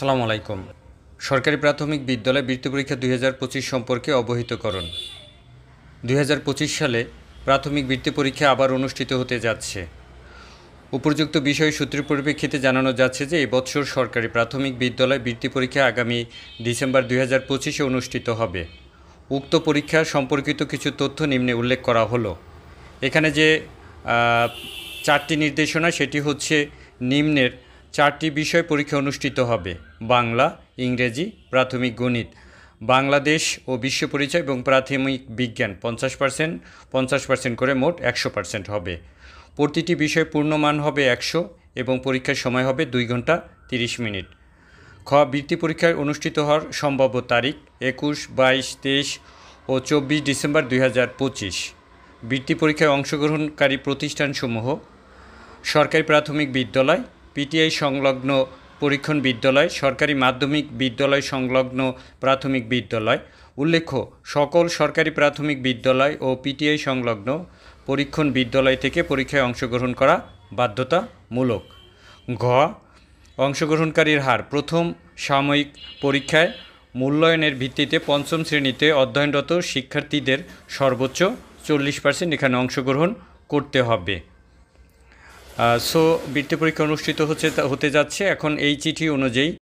আসসালামু আলাইকুম। সরকারি প্রাথমিক বিদ্যালয় বৃত্তি পরীক্ষা 2025 সম্পর্কে অবহিতকরণ। 2025 সালে প্রাথমিক বৃত্তি পরীক্ষা আবার অনুষ্ঠিত হতে যাচ্ছে। উপযুক্ত বিষয় সূত্রের পরিপ্রেক্ষিতে জানানো যাচ্ছে যে এবছর সরকারি প্রাথমিক বিদ্যালয় বৃত্তি পরীক্ষা আগামী ডিসেম্বর 2025-এ অনুষ্ঠিত হবে। উক্ত পরীক্ষা সম্পর্কিত কিছু তথ্য নিম্নে উল্লেখ করা হলো। এখানে যে 4টি নির্দেশনা সেটি হচ্ছে নিম্নের 4টি বিষয় পরীক্ষা অনুষ্ঠিত হবে: বাংলা, ইংরেজি, প্রাথমিক গণিত, বাংলাদেশ ও বিশ্ব পরিচয় এবং প্রাথমিক বিজ্ঞান 50% করে মোট 100% হবে। প্রতিটি বিষয় পূর্ণমান হবে 100 এবং পরীক্ষার সময় হবে 2 ঘন্টা 30 মিনিট। বৃত্তি পরীক্ষায় অনুষ্ঠিত হওয়ার সম্ভাব্য তারিখ 21, 22, 23 ও 24 ডিসেম্বর 2025। বৃত্তি পরীক্ষায় অংশগ্রহণকারী প্রতিষ্ঠানসমূহ: সরকারি প্রাথমিক বিদ্যালয়, পিটিআই সংলগ্ন পরীক্ষণ বিদ্যালয়, সরকারি মাধ্যমিক বিদ্যালয় সংলগ্ন প্রাথমিক বিদ্যালয়। উল্লেখ্য, সকল সরকারি প্রাথমিক বিদ্যালয় ও পিটিআই সংলগ্ন পরীক্ষণ বিদ্যালয় থেকে পরীক্ষায় অংশগ্রহণ করা বাধ্যতামূলক। ঘ. অংশগ্রহণকারীর হার: প্রথম সাময়িক পরীক্ষায় মূল্যায়নের ভিত্তিতে পঞ্চম শ্রেণীতে অধ্যয়নরত শিক্ষার্থীদের সর্বোচ্চ 40% এখানে অংশগ্রহণ করতে হবে। বৃত্তি পরীক্ষা অনুষ্ঠিত হতে যাচ্ছে। এখন এই চিঠি অনুযায়ী